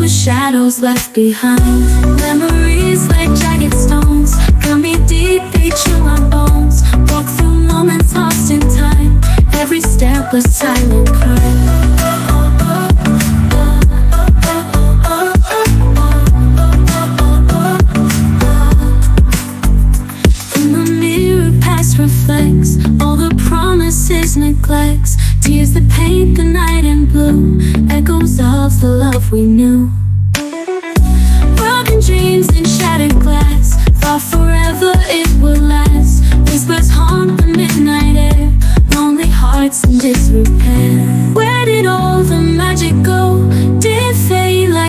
with shadows left behind. Memories like jagged stones cut me deep, they chill my bones. Walk through moments lost in time. Every step a silent cry. In the mirror past reflects all the promises, neglects. Tears that paint the night in blue, echoes of the love we knew.